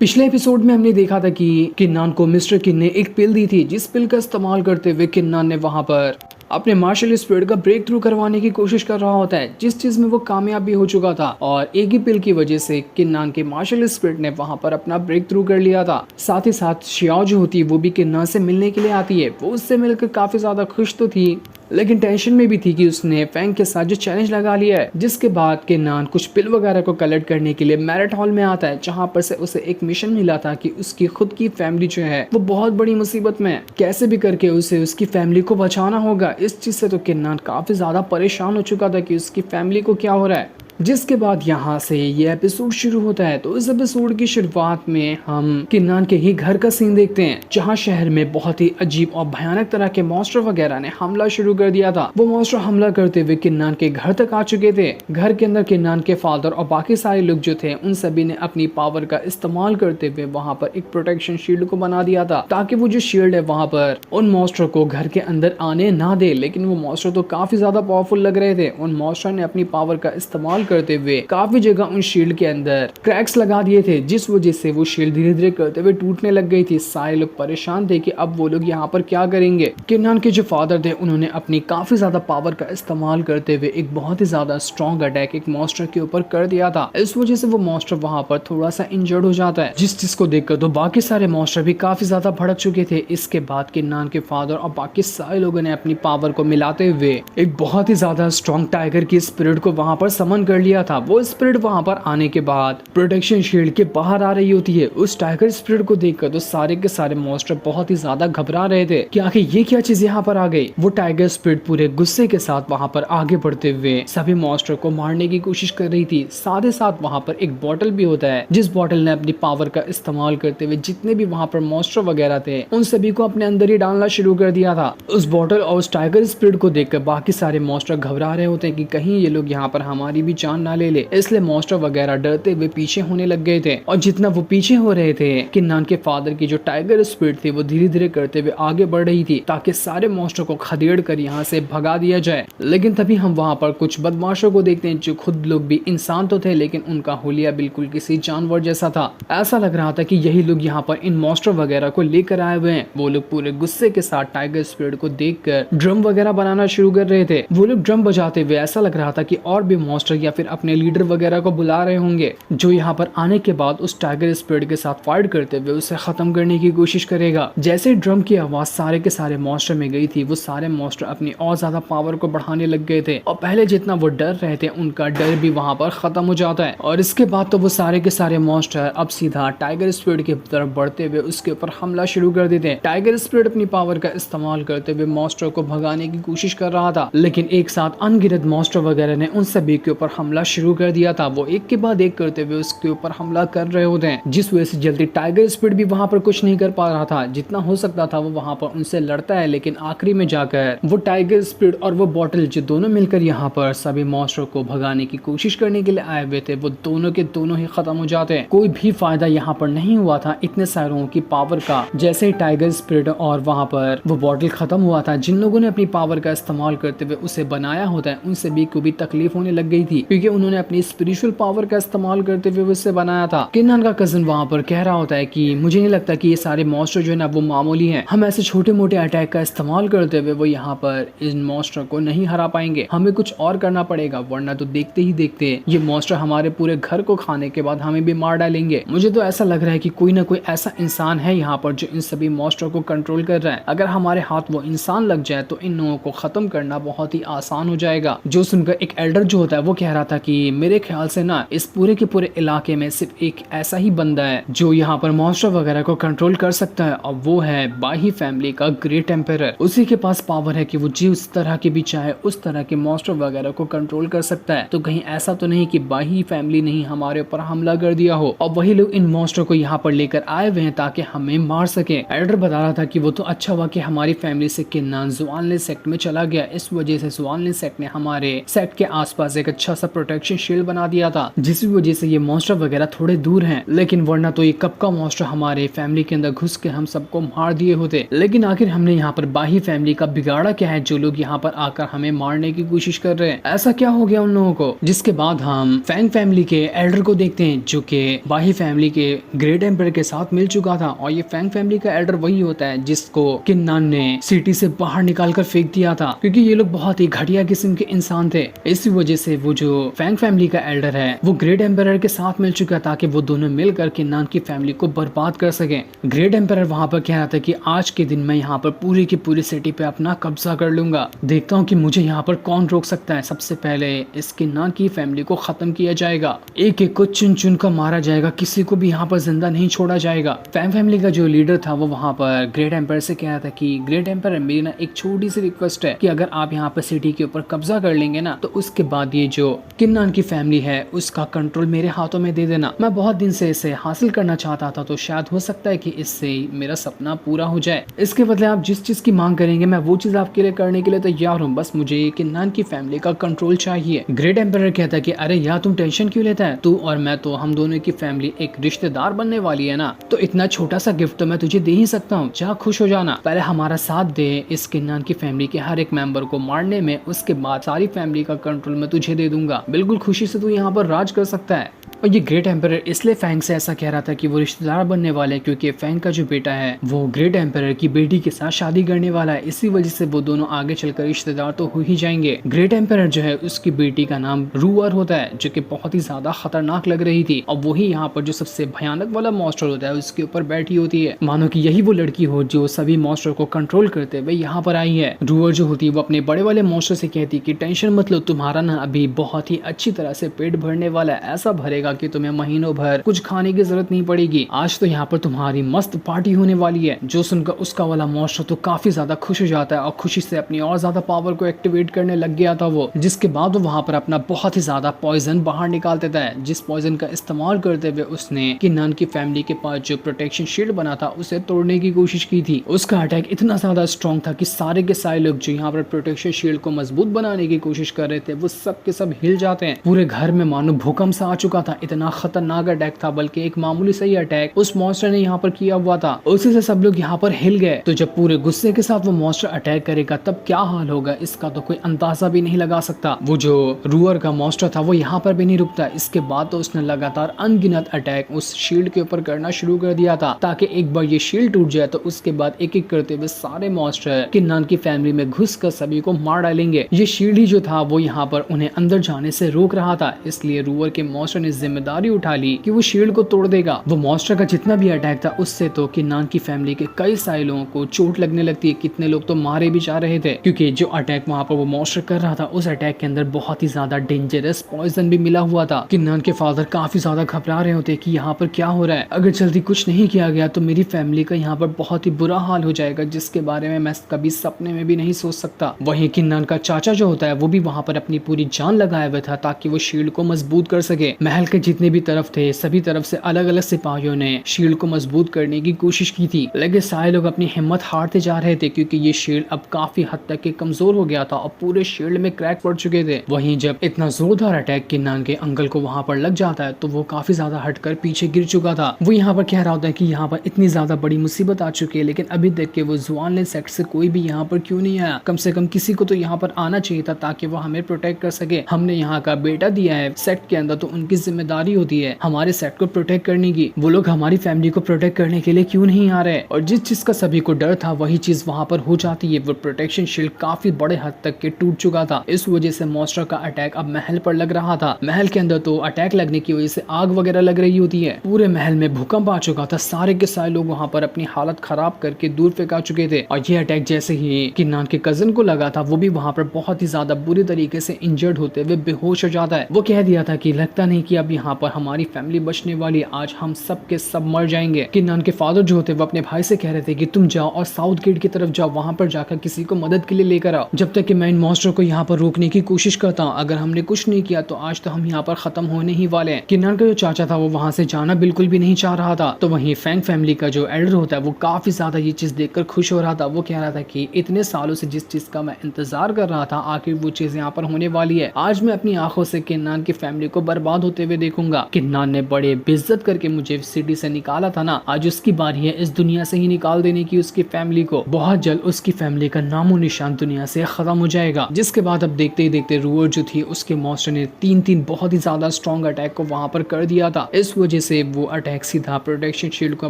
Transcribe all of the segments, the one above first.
पिछले एपिसोड में हमने देखा था कि किन्नान को मिस्टर किन ने एक पिल दी थी, जिस पिल का इस्तेमाल करते हुए किन्नान ने वहां पर अपने मार्शल स्पिरिट का ब्रेक थ्रू करवाने की कोशिश कर रहा होता है, जिस चीज में वो कामयाब भी हो चुका था। और एक ही पिल की वजह से किन्नान के मार्शल स्पिरिट ने वहां पर अपना ब्रेक थ्रू कर लिया था। साथ ही साथ शियाओ जो होती है वो भी किन्नान से मिलने के लिए आती है। वो उससे मिलकर काफी ज्यादा खुश तो थी, लेकिन टेंशन में भी थी कि उसने फैंग के साथ जो चैलेंज लगा लिया है। जिसके बाद किन्नान कुछ पिल वगैरह को कलेक्ट करने के लिए मैरिट हॉल में आता है, जहां पर से उसे एक मिशन मिला था कि उसकी खुद की फैमिली जो है वो बहुत बड़ी मुसीबत में है। कैसे भी करके उसे उसकी फैमिली को बचाना होगा। इस चीज से तो किन्नान काफी ज्यादा परेशान हो चुका था कि उसकी फैमिली को क्या हो रहा है। जिसके बाद यहाँ से ये एपिसोड शुरू होता है। तो इस एपिसोड की शुरुआत में हम किन्नान के ही घर का सीन देखते हैं, जहाँ शहर में बहुत ही अजीब और भयानक तरह के मॉन्स्टर वगैरह ने हमला शुरू कर दिया था। वो मॉन्स्टर हमला करते हुए किन्नान के घर तक आ चुके थे। घर के अंदर किन्नान के फादर और बाकी सारे लोग जो थे उन सभी ने अपनी पावर का इस्तेमाल करते हुए वहाँ पर एक प्रोटेक्शन शील्ड को बना दिया था, ताकि वो जो शील्ड है वहाँ पर उन मॉन्स्टर को घर के अंदर आने ना दे। लेकिन वो मॉन्स्टर तो काफी ज्यादा पावरफुल लग रहे थे। उन मॉन्स्टर ने अपनी पावर का इस्तेमाल करते हुए काफी जगह उन शील्ड के अंदर क्रैक्स लगा दिए थे, जिस वजह से वो शील्ड धीरे धीरे करते हुए टूटने लग गई थी। सारे लोग परेशान थे कि अब वो लोग यहाँ पर क्या करेंगे। किन्नान के जो फादर थे उन्होंने अपनी काफी ज्यादा पावर का इस्तेमाल करते हुए एक बहुत ही ज्यादा स्ट्रॉन्ग अटैक एक मॉन्स्टर के ऊपर कर दिया था। इस वजह से वो मॉन्स्टर वहां पर थोड़ा सा इंजर्ड हो जाता है, जिस चीज को देखकर तो बाकी सारे मॉन्स्टर भी काफी ज्यादा भड़क चुके थे। इसके बाद किन्नान के फादर और बाकी सारे लोगों ने अपनी पावर को मिलाते हुए एक बहुत ही ज्यादा स्ट्रॉन्ग टाइगर की स्पिरिट को वहां पर समन कर लिया था। वो स्पिरिट वहां पर आने के बाद प्रोटेक्शन शील्ड के बाहर आ रही होती है। उस टाइगर स्पिरिट को देखकर तो सारे के सारे मॉन्स्टर बहुत ही ज्यादा घबरा रहे थे कि आखिर ये क्या चीज यहाँ पर आ गई। वो टाइगर स्पिरिट पूरे गुस्से के साथ वहां पर आगे बढ़ते हुए सभी मॉन्स्टर को मारने की कोशिश कर रही थी। साथ ही साथ वहां पर एक बॉटल भी होता है, जिस बॉटल ने अपनी पावर का इस्तेमाल करते हुए जितने भी वहां पर मॉन्स्टर वगैरह थे उन सभी को अपने अंदर ही डालना शुरू कर दिया था। उस बॉटल और उस टाइगर स्पिरिट को देखकर बाकी सारे मॉन्स्टर घबरा रहे होते हैं कि कहीं ये लोग यहाँ पर हमारी भी जान ना ले ले। इसलिए मॉन्स्टर वगैरह डरते हुए पीछे होने लग गए थे। और जितना वो पीछे हो रहे थे, किन्नान के फादर की जो टाइगर स्पिरिट थी वो धीरे धीरे करते हुए आगे बढ़ रही थी, ताकि सारे मॉन्स्टर को खदेड़ कर यहाँ से भगा दिया जाए। लेकिन तभी हम वहाँ पर कुछ बदमाशों को देखते हैं, जो खुद लोग भी इंसान तो थे लेकिन उनका हुलिया बिल्कुल किसी जानवर जैसा था। ऐसा लग रहा था कि यही लोग यहाँ पर इन मॉन्स्टर वगैरह को लेकर आए हुए हैं। वो लोग पूरे गुस्से के साथ टाइगर स्पिरिट को देखकर ड्रम वगैरह बनाना शुरू कर रहे थे। वो लोग ड्रम बजाते हुए ऐसा लग रहा था कि और भी मॉन्स्टर या फिर अपने लीडर वगैरह को बुला रहे होंगे, जो यहाँ पर आने के बाद उस टाइगर स्पिरिट के साथ फाइट करते हुए उसे खत्म करने की कोशिश करेगा। जैसे ड्रम की आवाज सारे के सारे मॉन्स्टर में गई थी, वो सारे मॉन्स्टर अपनी और ज्यादा पावर को बढ़ाने लग गए थे। और पहले जितना वो डर रहे थे उनका डर भी वहां पर खत्म हो जाता है। और इसके बाद तो वो सारे के सारे मॉन्स्टर अब सीधा टाइगर स्पिरिट की तरफ बढ़ते हुए उसके ऊपर हमला शुरू कर देते हैं। टाइगर स्पिरिट अपनी पावर का इस्तेमाल करते हुए मॉन्स्टर को भगाने की कोशिश कर रहा था, लेकिन एक साथ अनगिनत मॉन्स्टर वगैरह ने उन सभी के ऊपर हमला शुरू कर दिया था। वो एक के बाद एक करते हुए उसके ऊपर हमला कर रहे होते हैं, जिस वजह से जल्दी टाइगर स्पिरिट भी वहां पर कुछ नहीं कर पा रहा था। जितना हो सकता था वो वहां पर उनसे लड़ता है, लेकिन आखिरी में जाकर वो टाइगर स्पिरिट और वो बॉटल जो दोनों मिलकर यहाँ पर सभी मॉन्स्टर को भगाने की कोशिश करने के लिए आए हुए थे, वो दोनों के दोनों ही खत्म हो जाते हैं। कोई भी फायदा यहाँ पर नहीं हुआ था इतने सारों की पावर का। जैसे ही टाइगर स्पिरिट और वहां पर वो बॉटल खत्म हुआ था, जिन लोगों ने अपनी पावर का इस्तेमाल करते हुए उसे बनाया होता है उन सभी को भी तकलीफ होने लग गई थी, क्योंकि उन्होंने अपनी स्पिरिचुअल पावर का इस्तेमाल करते हुए उससे बनाया था। किन्नान का कजन वहां पर कह रहा होता है कि मुझे नहीं लगता कि ये सारे मॉन्स्टर जो है ना वो मामूली हैं। हम ऐसे छोटे मोटे अटैक का इस्तेमाल करते हुए वो यहाँ पर इन मॉन्स्टर को नहीं हरा पाएंगे। हमें कुछ और करना पड़ेगा, वरना तो देखते ही देखते ये मॉन्स्टर हमारे पूरे घर को खाने के बाद हमें भी मार डालेंगे। मुझे तो ऐसा लग रहा है कि कोई ना कोई ऐसा इंसान है यहाँ पर जो इन सभी मॉन्स्टर को कंट्रोल कर रहा है। अगर हमारे हाथ वो इंसान लग जाए तो इन लोगों को खत्म करना बहुत ही आसान हो जाएगा। जो सुनकर एक एल्डर जो होता है वो कह रहा था कि मेरे ख्याल से ना इस पूरे के पूरे इलाके में सिर्फ एक ऐसा ही बंदा है जो यहाँ पर मॉन्स्टर वगैरह को कंट्रोल कर सकता है, और वो है बाही फैमिली का ग्रेट एम्परर। उसी के पास पावर है कि वो जिस तरह के भी चाहे उस तरह के मॉन्स्टर वगैरह को कंट्रोल कर सकता है। तो कहीं ऐसा तो नहीं कि बाही फैमिली ने ही हमारे ऊपर हमला कर दिया हो और वही लोग इन मॉन्स्टर को यहाँ पर लेकर आए हुए हैं ताकि हमें मार सके। एल्डर बता रहा था कि वो तो अच्छा हुआ कि हमारी फैमिली से किन्नान जुआनले सेक्ट में चला गया। इस वजह से जुआनले सेक्ट ने हमारे सेक्ट के आसपास एक अच्छा सा सा प्रोटेक्शन शील्ड बना दिया था, जिसकी वजह से ये मॉन्स्टर वगैरह थोड़े दूर हैं। लेकिन वरना तो ये कब का मॉन्स्टर हमारे फैमिली के अंदर घुस के हम सबको मार दिए होते। लेकिन आखिर हमने यहाँ पर बाही फैमिली का बिगाड़ा क्या है जो लोग यहाँ पर आकर हमें मारने की कोशिश कर रहे हैं? ऐसा क्या हो गया उन लोगों को? जिसके बाद हम फैंग फैमिली के एल्डर को देखते हैं जो कि बाही फैमिली के ग्रेट एम्पर के साथ मिल चुका था। और ये फैंग फैमिली का एल्डर वही होता है जिसको किन्नान ने सिटी से बाहर निकाल कर फेंक दिया था, क्योंकि ये लोग बहुत ही घटिया किस्म के इंसान थे। इसी वजह से वो जो फैंग फैमिली का एल्डर है वो ग्रेट एम्पर के साथ मिल चुका ताकि वो दोनों मिलकर किन्नान की फैमिली को बर्बाद कर सके। ग्रेट एम्पर वहां पर कह रहा था कि आज के दिन मैं यहाँ पर पूरी की पूरी सिटी पे अपना कब्जा कर लूंगा, देखता हूँ कि मुझे यहाँ पर कौन रोक सकता है। सबसे पहले इस किन्नान की फैमिली को खत्म किया जाएगा, एक एक को चुन चुन कर मारा जाएगा, किसी को भी यहाँ पर जिंदा नहीं छोड़ा जाएगा। फैंग फैमिली का जो लीडर था वो वहाँ पर ग्रेट एम्पर से कह रहा था कि ग्रेट एम्पर मेरी ना एक छोटी सी रिक्वेस्ट है कि अगर आप यहाँ पर सिटी के ऊपर कब्जा कर लेंगे ना तो उसके बाद ये जो किन्नान की फैमिली है उसका कंट्रोल मेरे हाथों में दे देना। मैं बहुत दिन से इसे हासिल करना चाहता था, तो शायद हो सकता है कि इससे मेरा सपना पूरा हो जाए। इसके बदले आप जिस चीज की मांग करेंगे मैं वो चीज आपके लिए करने के लिए तैयार हूँ, बस मुझे किन्नान की फैमिली का कंट्रोल चाहिए। ग्रेट एम्पर कहता है कि अरे यार तुम टेंशन क्यों लेता है, तू और मैं तो हम दोनों की फैमिली एक रिश्तेदार बनने वाली है ना, तो इतना छोटा सा गिफ्ट तो मैं तुझे दे ही सकता हूँ, जा खुश हो जाना। पहले हमारा साथ दे इस किन्नान की फैमिली के हर एक मेंबर को मारने में, उसके बाद सारी फैमिली का कंट्रोल मैं तुझे दे दूंगा, बिल्कुल खुशी से तू यहाँ पर राज कर सकता है। और ये ग्रेट एम्पर इसलिए फैंग से ऐसा कह रहा था कि वो रिश्तेदार बनने वाले हैं, क्योंकि फैंग का जो बेटा है वो ग्रेट एम्पर की बेटी के साथ शादी करने वाला है। इसी वजह से वो दोनों आगे चलकर रिश्तेदार तो हो ही जाएंगे। ग्रेट एम्पर जो है उसकी बेटी का नाम रूअर होता है, जो कि बहुत ही ज्यादा खतरनाक लग रही थी। और वही यहाँ पर जो सबसे भयानक वाला मॉन्स्टर होता है उसके ऊपर बैठी होती है, मानो कि यही वो लड़की हो जो सभी मॉन्स्टर को कंट्रोल करते हुए यहाँ पर आई है। रूअर जो होती है वो अपने बड़े वाले मॉन्स्टर से कहती कि टेंशन मत लो, तुम्हारा ना अभी बहुत ही अच्छी तरह से पेट भरने वाला है, ऐसा भरेगा कि तुम्हें महीनों भर कुछ खाने की जरूरत नहीं पड़ेगी। आज तो यहाँ पर तुम्हारी मस्त पार्टी होने वाली है। जो सुनकर उसका वाला मॉन्स्टर तो काफी ज्यादा खुश हो जाता है और खुशी से अपनी और ज्यादा पावर को एक्टिवेट करने लग गया था वो, जिसके बाद वो वहाँ पर अपना बहुत ही ज्यादा पॉइजन बाहर निकाल देता है, जिस पॉइजन का इस्तेमाल करते हुए उसने किन्नान की फैमिली के पास जो प्रोटेक्शन शील्ड बना था उसे तोड़ने की कोशिश की थी। उसका अटैक इतना ज्यादा स्ट्रॉन्ग था कि सारे के सारे लोग जो यहाँ पर प्रोटेक्शन शील्ड को मजबूत बनाने की कोशिश कर रहे थे वो सब के सब हिल जाते हैं। पूरे घर में मानो भूकंप सा आ चुका था, इतना खतरनाक अटैक था, बल्कि एक मामूली सही अटैक उस मॉन्स्टर ने यहाँ पर किया हुआ था, उसी से सब लोग यहाँ पर हिल गए। तो जब पूरे गुस्से के साथ वो मॉन्स्टर अटैक करेगा तब क्या हाल होगा इसका तो कोई अंदाजा भी नहीं लगा सकता। वो जो रूअर का मॉन्स्टर था वो यहाँ पर भी नहीं रुकता, इसके बाद तो उसने लगातार अनगिनत अटैक उस शील्ड के ऊपर करना शुरू कर दिया था, ताकि एक बार ये शील्ड टूट जाए तो उसके बाद एक एक करते हुए सारे मॉन्स्टर किन्नान की फैमिली में घुस कर सभी को मार डालेंगे। ये शील्ड ही जो था वो यहाँ पर उन्हें अंदर जाने से रोक रहा था, इसलिए रूअर के मॉन्स्टर ने जिम्मेदारी उठा ली कि वो शील्ड को तोड़ देगा। वो मॉन्स्टर का जितना भी अटैक था उससे तो किन्नान की फैमिली के कई सारे लोगों को चोट लगने लगती है, कितने लोग तो मारे भी जा रहे थे, क्योंकि जो अटैक वहाँ पर वो मॉन्स्टर कर रहा था उस अटैक के अंदर बहुत ही ज्यादा डेंजरस पॉइजन भी मिला हुआ था। किन्नान के फादर काफी ज्यादा घबरा रहे होते कि यहाँ पर क्या हो रहा है, अगर जल्दी कुछ नहीं किया गया तो मेरी फैमिली का यहाँ पर बहुत ही बुरा हाल हो जाएगा, जिसके बारे में मैं कभी सपने में भी नहीं सोच सकता। वहीं किन्नान का चाचा जो होता है वो भी वहाँ पर अपनी पूरी जान लगाया हुआ था ताकि वो शील्ड को मजबूत कर सके। महल के जितने भी तरफ थे सभी तरफ से अलग अलग सिपाहियों ने शील्ड को मजबूत करने की कोशिश की थी, लेकिन सारे लोग अपनी हिम्मत हारते जा रहे थे, क्योंकि ये शील्ड अब काफी हद तक के कमजोर हो गया था और पूरे शील्ड में क्रैक पड़ चुके थे। वहीं जब इतना जोरदार अटैक किन्नान के अंकल को वहाँ पर लग जाता है तो वो काफी ज्यादा हटकर पीछे गिर चुका था। वो यहाँ पर कह रहा होता है कि यहाँ पर इतनी ज्यादा बड़ी मुसीबत आ चुकी है, लेकिन अभी तक के वो जुआनले सेक्ट से कोई भी यहाँ पर क्यों नहीं आया, कम से कम किसी को तो यहाँ पर आना चाहिए था ताकि वो हमें प्रोटेक्ट कर सके। हमने यहाँ का बेटा दिया है सेक्ट के अंदर, तो उनकी जिम्मेदारी होती है हमारे सेक्ट को प्रोटेक्ट करने की। वो लोग हमारी फैमिली को प्रोटेक्ट करने के लिए क्यों नहीं आ रहे? और जिस चीज का सभी को डर था वही चीज वहाँ पर हो जाती है। वो प्रोटेक्शन शील्ड काफी बड़े हद तक के टूट चुका था, इस वजह से मॉन्स्टर का अटैक अब महल पर लग रहा था। महल के अंदर तो अटैक लगने की वजह से आग वगैरह लग रही होती है, पूरे महल में भूकंप आ चुका था, सारे के सारे लोग वहाँ पर अपनी हालत खराब करके दूर फेंका चुके थे। और ये अटैक जैसे ही किन्नान के कजन को लगा था वो भी वहाँ पर बहुत ही ज्यादा बुरी तरीके से इंजर्ड होते हुए बेहोश हो जाता है। वो कह दिया था कि लगता नहीं कि अब यहाँ पर हमारी फैमिली बचने वाली है, आज हम सब के सब मर जाएंगे। किन्नान के फादर जो होते वो अपने भाई से कह रहे थे कि तुम जाओ और साउथ गेट की तरफ जाओ, वहां पर जाकर किसी को मदद के लिए लेकर आओ, जब तक कि मैं इन मॉन्स्टर को यहाँ पर रोकने की कोशिश करता हूँ। अगर हमने कुछ नहीं किया तो आज तो हम यहाँ पर खत्म होने ही वाले हैं। किन्नान का जो चाचा था वो वहां से जाना बिल्कुल भी नहीं चाह रहा था। तो वहीं फैंग फैमिली का जो एल्डर होता है वो काफी ज्यादा ये चीज देखकर खुश हो रहा था। वो कह रहा था कि इतने सालों से जिस चीज का मैं इंतजार कर रहा था आखिर वो चीज यहाँ पर होने वाली है। आज मैं अपनी आंखों से किन्नान की फैमिली को बर्बाद होते हुए देखूंगा। किन्नान ने बड़े बेइज्जत करके मुझे सिटी से निकाला था ना, आज उसकी बारी है इस दुनिया से ही निकाल देने की उसकी फैमिली को। बहुत जल्द उसकी फैमिली का नामो निशान दुनिया से खत्म हो जाएगा। जिसके बाद अब देखते ही देखते रूअर जो थी उसके मॉन्स्टर ने तीन बहुत ही ज्यादा स्ट्रॉन्ग अटैक को वहां पर कर दिया था। इस वजह से वो अटैक सीधा प्रोटेक्शन शील्ड को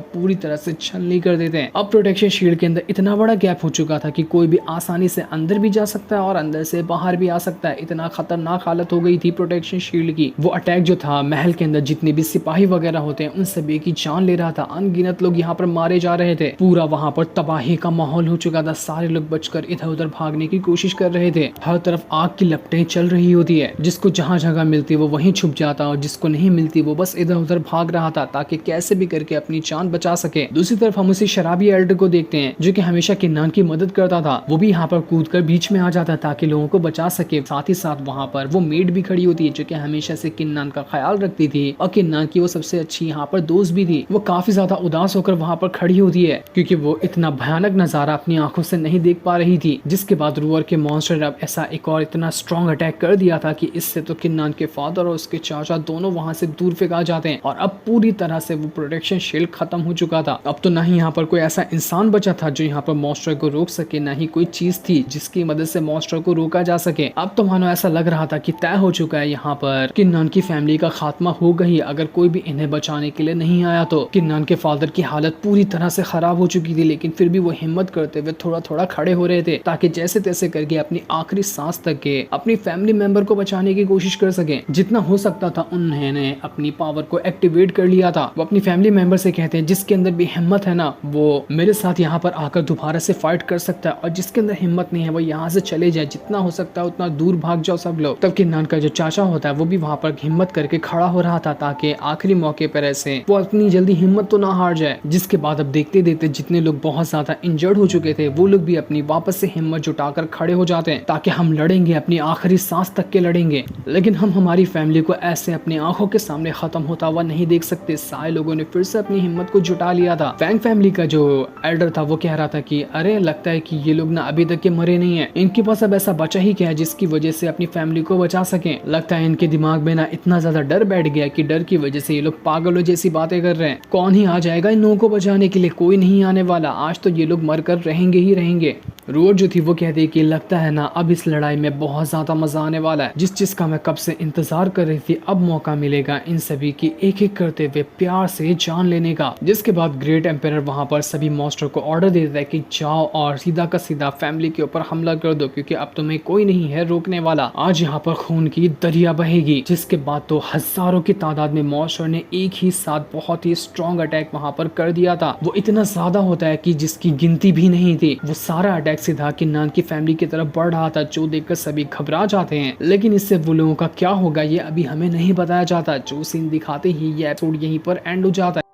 पूरी तरह से छलनी कर देते हैं। अब प्रोटेक्शन शील्ड के अंदर इतना बड़ा गैप हो चुका था कि कोई भी आसानी से अंदर भी जा सकता है और अंदर से बाहर भी आ सकता है। इतना खतरनाक हालत हो गई थी प्रोटेक्शन शील्ड की। वो अटैक जो था महल के अंदर जितने भी सिपाही वगैरह होते हैं उन सभी की जान ले रहा था। अनगिनत लोग यहाँ पर मारे जा रहे थे। पूरा वहां पर तबाही का माहौल हो चुका था। सारे लोग बचकर इधर उधर भागने की कोशिश कर रहे थे। हर तरफ आग की लपटें चल रही होती है। जिसको जहां जगह मिलती वो वहीं छुप जाता और जिसको नहीं मिलती वो बस इधर उधर भाग रहा था ताकि कैसे भी करके अपनी जान बचा सके। दूसरी तरफ हम उसी शराबी एल्डर को देखते हैं जो कि हमेशा किन्नान की मदद करता था। वो भी यहाँ पर कूद कर बीच में आ जाता ताकि लोगों को बचा सके। साथ ही साथ वहाँ पर वो मेड भी खड़ी होती है जो कि हमेशा से किन्नान का ख्याल रखती थी और किन्नान की वो सबसे अच्छी यहाँ पर दोस्त भी थी। वो काफी ज्यादा उदास होकर वहाँ पर खड़ी होती है क्योंकि वो इतना भयानक नजारा अपनी आंखों से नहीं देख पा रही थी। जिसके बाद रूअर के मॉन्स्टर अब ऐसा एक और इतना स्ट्रॉन्ग अटैक कर दिया था कि इससे तो किन्नान के फादर और उसके चाचा दोनों वहां से दूर फेंका जाते हैं और अब पूरी तरह से वो प्रोटेक्शन शील्ड खत्म हो चुका था। अब तो ना ही यहाँ पर कोई ऐसा इंसान बचा था जो यहाँ पर मॉन्स्टर को रोक सके, ना ही कोई चीज थी जिसकी मदद से मॉन्स्टर को रोका जा सके। अब तो मानो ऐसा लग रहा था कि तय हो चुका है यहाँ पर किन्नान की फैमिली का खात्मा हो गई अगर कोई भी इन्हें बचाने के लिए नहीं आया तो। किन्नान के फादर की हालत पूरी तरह से खराब हो चुकी थी लेकिन फिर भी वो हिम्मत करते हुए थोड़ा थोड़ा खड़े हो रहे थे ताकि जैसे तैसे करके अपनी आखिरी सांस तक के अपनी फैमिली मेंबर को बचाने की कोशिश कर सके। जितना हो सकता था उन्होंने अपनी पावर को एक्टिवेट कर लिया था। वो अपनी फैमिली मेंबर से कहते हैं जिसके अंदर भी हिम्मत है ना वो मेरे साथ यहाँ पर आकर दोबारा से फाइट कर सकता है और जिसके अंदर हिम्मत नहीं है वो यहाँ से चले जाए, जितना हो सकता है उतना दूर भाग जाओ सब लोग। तब किन्नान का जो चाचा होता है वो भी वहाँ पर हिम्मत करके खड़ा हो रहा था ताकि आखिरी मौके पर ऐसे वो इतनी जल्दी हिम्मत तो ना हार जाए। जिसके बाद अब देखते देखते जितने लोग बहुत ज्यादा इंजर्ड हो चुके थे वो लोग भी अपनी वापस से हिम्मत जुटाकर खड़े हो जाते हैं ताकि हम लड़ेंगे, अपनी आखिरी सांस तक के लड़ेंगे। लेकिन हम हमारी फैमिली को ऐसे अपनी आंखों के सामने खत्म होता हुआ नहीं देख सकते। सारे लोगों ने फिर से अपनी हिम्मत को जुटा लिया था। फैंग फैमिली का जो एल्डर था वो कह रहा था कि अरे लगता है कि ये लोग ना अभी तक के मरे नहीं है, इनके पास अब ऐसा बचा ही क्या है जिसकी वजह से अपनी फैमिली को बचा सके। लगता है इनके दिमाग में ना इतना ज्यादा डर बैठ गया कि डर की वजह से ये लोग पागलों जैसी बातें कर रहे हैं। कौन ही आ जाएगा इन लोगों को बचाने के लिए, कोई नहीं आने वाला। आज तो ये लोग मरकर रहेंगे ही रहेंगे। रूअर जो थी वो कहती कि लगता है ना अब इस लड़ाई में बहुत ज्यादा मजा आने वाला है। जिस चीज का मैं कब से इंतजार कर रही थी अब मौका मिलेगा इन सभी की एक एक करते हुए प्यार से जान लेने का। जिसके बाद ग्रेट एम्पायर वहां पर सभी मॉन्स्टर को ऑर्डर दे देता है कि जाओ और सीधा का सीधा फैमिली के ऊपर हमला कर दो क्योंकि अब तुम्हें कोई नहीं है रोकने वाला। आज यहाँ पर खून की दरिया बहेगी। जिसके बाद तो हजारों की तादाद में मॉन्स्टर ने एक ही साथ बहुत ही स्ट्रॉन्ग अटैक वहां पर कर दिया था। वो इतना ज्यादा होता है कि जिसकी गिनती भी नहीं थी। वो सारा अटैक सीधा किन्नान की फैमिली की तरफ बढ़ रहा था जो देखकर सभी घबरा जाते हैं। लेकिन इससे वो लोगों का क्या होगा ये अभी हमें नहीं बताया जाता। जो सीन दिखाते ही ये एपिसोड यहीं पर एंड हो जाता है।